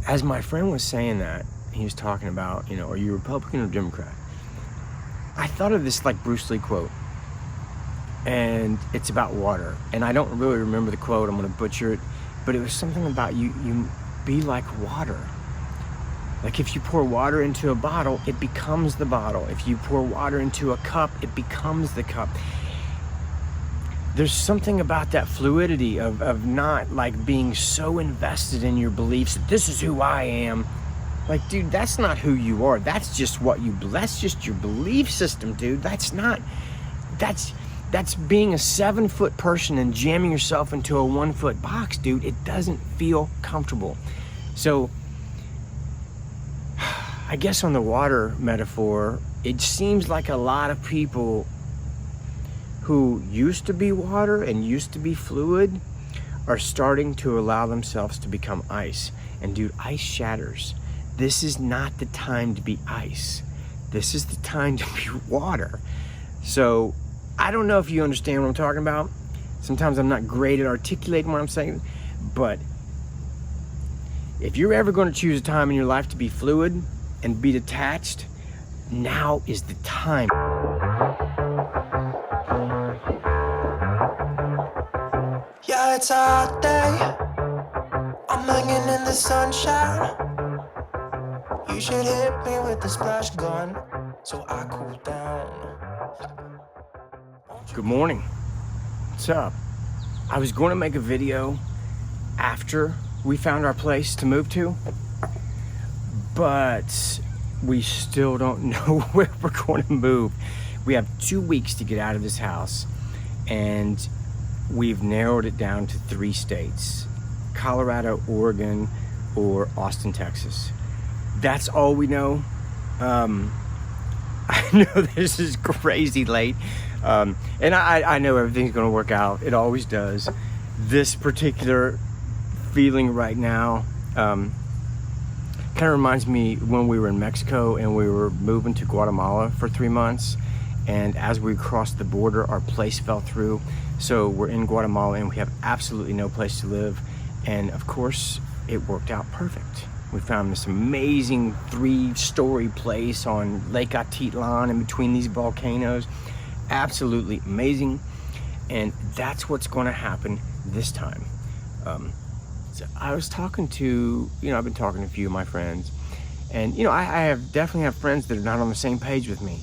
As my friend was saying that, he was talking about, are you Republican or Democrat? I thought of this like Bruce Lee quote, and it's about water. And I don't really remember the quote, I'm gonna butcher it, but it was something about you be like water. Like if you pour water into a bottle, it becomes the bottle. If you pour water into a cup, it becomes the cup. There's something about that fluidity of not like being so invested in your beliefs that this is who I am. Like, dude, that's not who you are. That's just that's just your belief system, dude. That's being a 7-foot person and jamming yourself into a 1-foot box, dude. It doesn't feel comfortable. So I guess on the water metaphor, it seems like a lot of people who used to be water and used to be fluid are starting to allow themselves to become ice. And dude, ice shatters. This is not the time to be ice. This is the time to be water. So I don't know if you understand what I'm talking about. Sometimes I'm not great at articulating what I'm saying, but if you're ever going to choose a time in your life to be fluid and be detached, now is the time. Yeah, it's a hot day. I'm hanging in the sunshine. You should hit me with the splash gun so I cool down. Good morning. What's up? I was going to make a video after we found our place to move to, but we still don't know where we're going to move. We have 2 weeks to get out of this house, and we've narrowed it down to 3 states: Colorado, Oregon, or Austin, Texas. That's all we know. I know this is crazy late, and I know everything's gonna work out. It always does. This particular feeling right now kind of reminds me when we were in Mexico and we were moving to Guatemala for 3 months, and as we crossed the border, our place fell through. So we're in Guatemala and we have absolutely no place to live, and of course it worked out perfect. We found this amazing 3-story place on Lake Atitlan in between these volcanoes. Absolutely amazing. And that's what's going to happen this time. So I was talking to, I've been talking to a few of my friends, and I definitely have friends that are not on the same page with me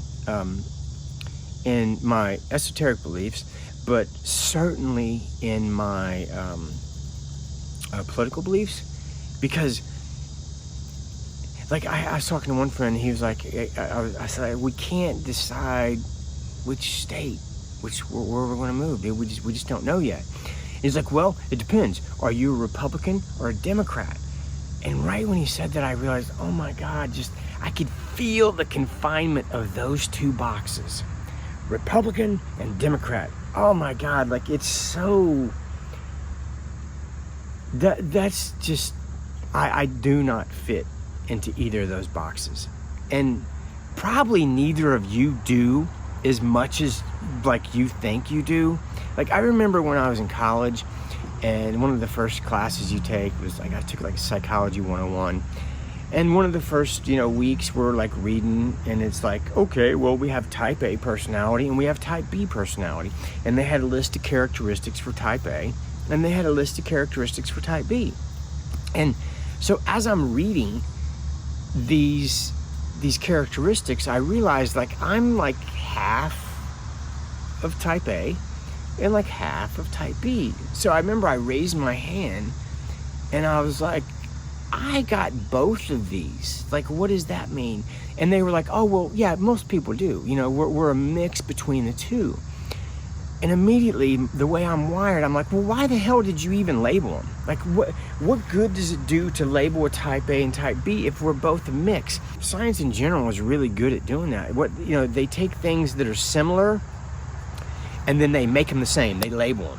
in my esoteric beliefs, but certainly in my political beliefs, because like I was talking to one friend, he was like, I said, we can't decide which state, where we're going to move. We just don't know yet. He's like, well, it depends. Are you a Republican or a Democrat? And right when he said that, I realized, oh my God, I could feel the confinement of those 2 boxes, Republican and Democrat. Oh my God, like it's so, that's just, I do not fit into either of those boxes. And probably neither of you do as much as like you think you do. Like I remember when I was in college, and one of the first classes you take was like, I took like Psychology 101. And one of the first, weeks we're like reading, and it's like, okay, well, we have type A personality and we have type B personality. And they had a list of characteristics for type A, and they had a list of characteristics for type B. And so as I'm reading these characteristics, I realized like I'm like half of type A and like half of type B. So I remember I raised my hand and I was like, I got both of these. Like, what does that mean? And they were like, oh, well, yeah, most people do. We're a mix between the two. And immediately, the way I'm wired, I'm like, well, why the hell did you even label them? Like, what good does it do to label a type A and type B if we're both a mix? Science in general is really good at doing that. They take things that are similar and then they make them the same. They label them.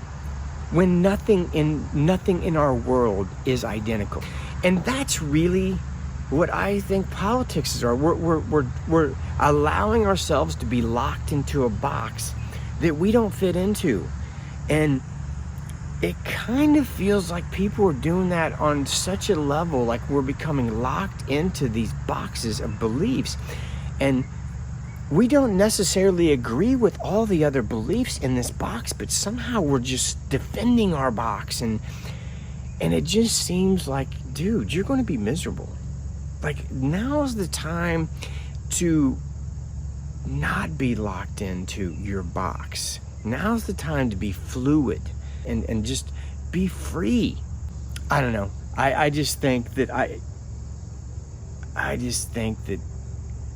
When nothing in our world is identical. And that's really what I think politics is. We're allowing ourselves to be locked into a box that we don't fit into. And it kind of feels like people are doing that on such a level, like we're becoming locked into these boxes of beliefs. And we don't necessarily agree with all the other beliefs in this box, but somehow we're just defending our box. And it just seems like, dude, you're going to be miserable. Like, now's the time to not be locked into your box. Now's the time to be fluid and just be free. I don't know. I just think that I just think that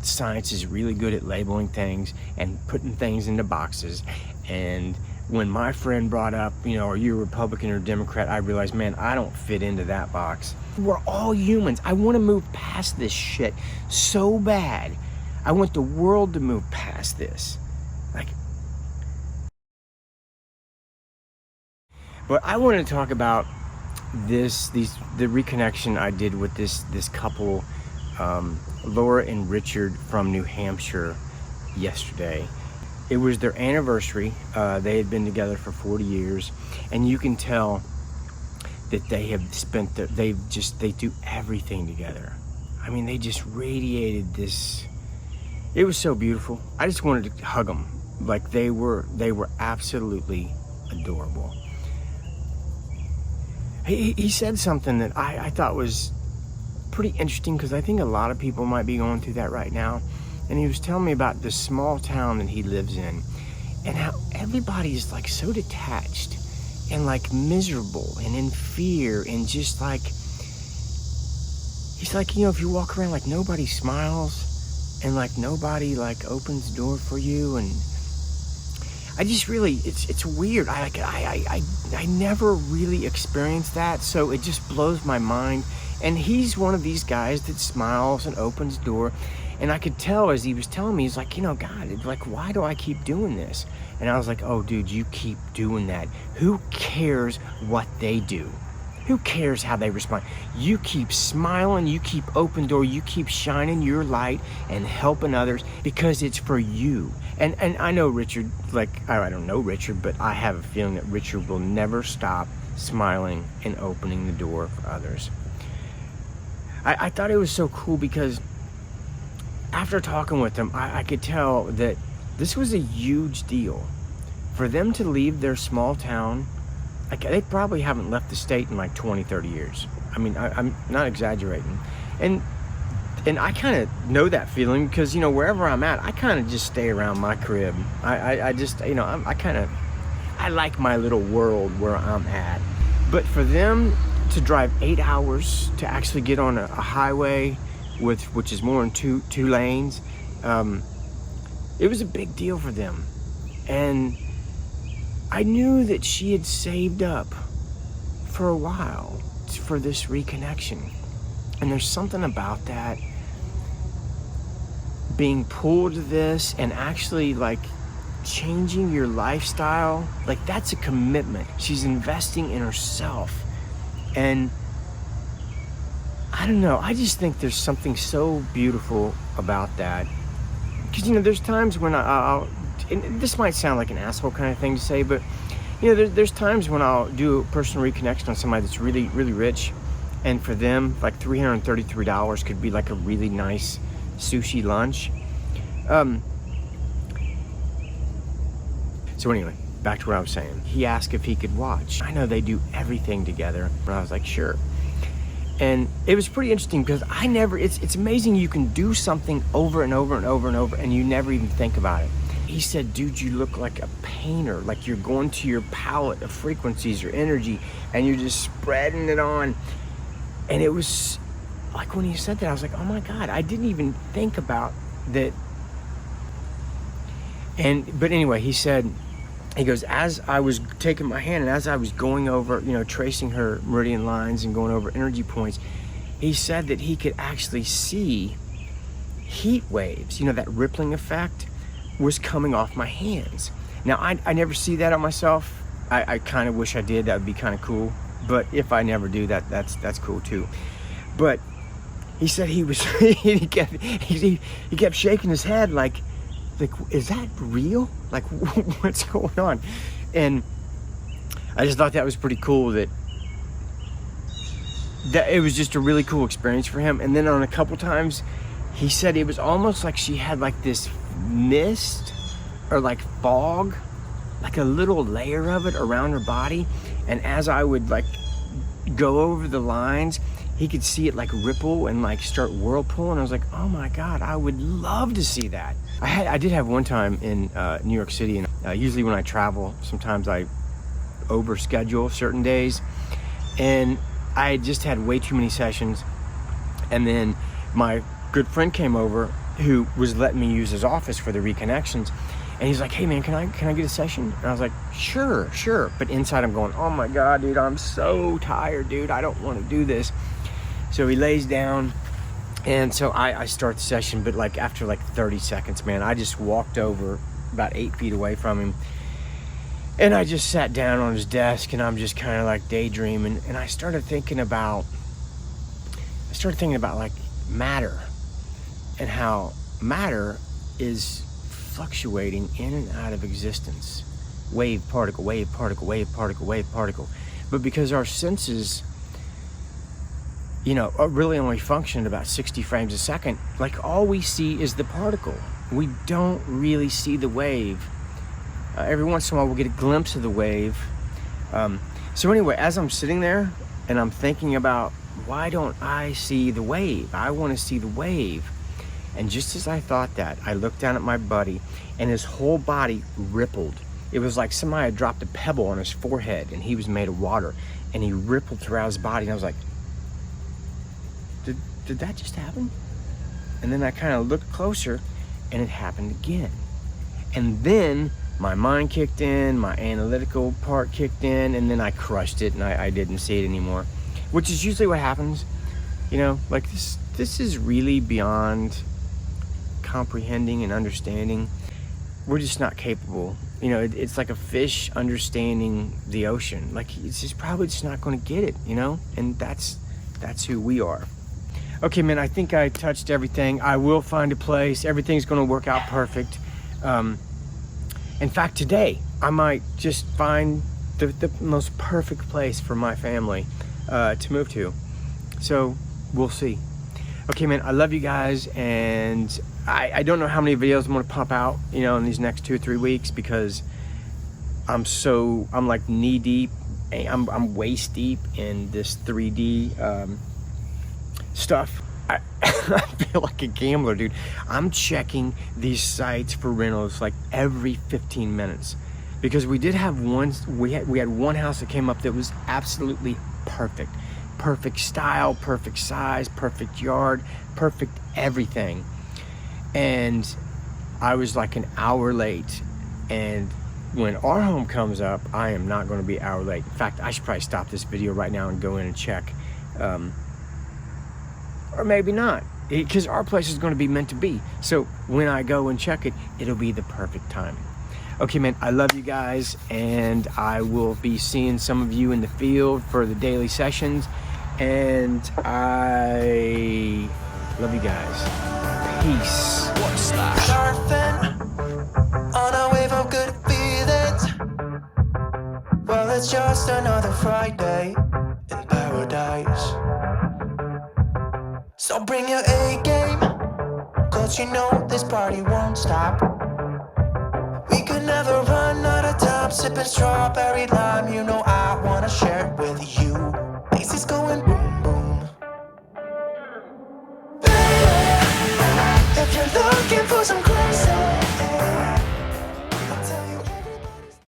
science is really good at labeling things and putting things into boxes. And when my friend brought up, are you a Republican or Democrat, I realized, man, I don't fit into that box. We're all humans. I want to move past this shit so bad. I want the world to move past this. But I want to talk about the reconnection I did with this couple, Laura and Richard from New Hampshire, yesterday. It was their anniversary. They had been together for 40 years, and you can tell that they have spent they do everything together. I mean, they just radiated this. It was so beautiful. I just wanted to hug them. Like, they were absolutely adorable. He said something that I thought was pretty interesting, because I think a lot of people might be going through that right now. And he was telling me about this small town that he lives in, and how everybody is like so detached and like miserable and in fear, and just like, he's like, if you walk around, like, nobody smiles and like nobody like opens the door for you. And I just really, it's weird. I never really experienced that, so it just blows my mind. And he's one of these guys that smiles and opens the door. And I could tell as he was telling me, he's like, God, it's like, why do I keep doing this? And I was like, oh, dude, you keep doing that. Who cares what they do? Who cares how they respond? You keep smiling, you keep open door, you keep shining your light and helping others, because it's for you. And I know Richard, like, I don't know Richard, but I have a feeling that Richard will never stop smiling and opening the door for others. I thought it was so cool, because after talking with them, I could tell that this was a huge deal. For them to leave their small town, like, they probably haven't left the state in like 20, 30 years. I mean, I'm not exaggerating. And I kind of know that feeling, because, wherever I'm at, I kind of just stay around my crib. I just, I like my little world where I'm at. But for them to drive 8 hours to actually get on a highway which is more in two lanes, it was a big deal for them. And I knew that she had saved up for a while for this reconnection. And there's something about that, being pulled to this and actually like changing your lifestyle. Like, that's a commitment. She's investing in herself. And I don't know, I just think there's something so beautiful about that. Because, there's times when I'll and this might sound like an asshole kind of thing to say, but, there's times when I'll do a personal reconnection on somebody that's really, really rich. And for them, like $333 could be like a really nice sushi lunch. So anyway, back to what I was saying. He asked if he could watch. I know they do everything together. And I was like, sure. And it was pretty interesting, because it's amazing you can do something over and over and over and over and you never even think about it. He said, dude, you look like a painter, like you're going to your palette of frequencies or energy and you're just spreading it on. And it was like, when he said that, I was like, oh my God, I didn't even think about that. But anyway, he goes, as I was taking my hand and as I was going over, tracing her meridian lines and going over energy points, he said that he could actually see heat waves, that rippling effect was coming off my hands. Now, I never see that on myself. I kind of wish I did. That would be kind of cool. But if I never do that, that's cool too. But he said he kept shaking his head like, is that real? Like, what's going on? And I just thought that was pretty cool that it was just a really cool experience for him. And then on a couple times, he said it was almost like she had like this mist or like fog, like a little layer of it around her body. And as I would like go over the lines, he could see it like ripple and like start whirlpool. And I was like, oh my God, I would love to see that. I did have one time in New York City, and usually when I travel, sometimes I overschedule certain days, and I had just had way too many sessions. And then my good friend came over who was letting me use his office for the reconnections, and he's like, hey man, can I get a session? And I was like, sure. But inside I'm going, oh my God, dude, I'm so tired, dude, I don't want to do this. So he lays down, and so I start the session, but like after like 30 seconds, man, I just walked over about 8 feet away from him, and I just sat down on his desk, and I'm just kind of like daydreaming, and I started thinking about like matter, and how matter is fluctuating in and out of existence. Wave, particle, wave, particle, wave, particle, wave, particle. But because our senses, you know, really only function at about 60 frames a second, like all we see is the particle. We don't really see the wave. Every once in a while we'll get a glimpse of the wave. So anyway, as I'm sitting there and I'm thinking about, why don't I see the wave? I want to see the wave. And just as I thought that, I looked down at my buddy, and his whole body rippled. It was like somebody had dropped a pebble on his forehead, and he was made of water, and he rippled throughout his body. And I was like, did that just happen? And then I kind of looked closer, and it happened again. And then my mind kicked in, my analytical part kicked in, and then I crushed it, and I didn't see it anymore, which is usually what happens. You know, like this is really beyond comprehending and understanding. We're just not capable. You know, it's like a fish understanding the ocean. Like, it's just probably just not going to get it, you know? And that's who we are. Okay, man, I think I touched everything. I will find a place. Everything's going to work out perfect. In fact, today, I might just find the most perfect place for my family to move to. So, we'll see. Okay, man, I love you guys, and I don't know how many videos I'm going to pump out, you know, in these next 2 or 3 weeks, because I'm like knee deep, I'm waist deep in this 3D stuff. I feel like a gambler, dude. I'm checking these sites for rentals like every 15 minutes, because we did have we had one house that came up that was absolutely perfect. Perfect style, perfect size, perfect yard, perfect everything. And I was like an hour late. And when our home comes up, I am not going to be an hour late. In fact, I should probably stop this video right now and go in and check. Or maybe not, because our place is going to be meant to be. So when I go and check it, it'll be the perfect time. Okay, man, I love you guys, and I will be seeing some of you in the field for the daily sessions. And I love you guys. Peace. What's that? Surfing on a wave of good feelings. Well, it's just another Friday in paradise. So bring your A game, cause you know this party won't stop. We could never run out of time, sipping strawberry lime. You know I wanna share it with you. This is going boom boom. Baby, if you're looking for some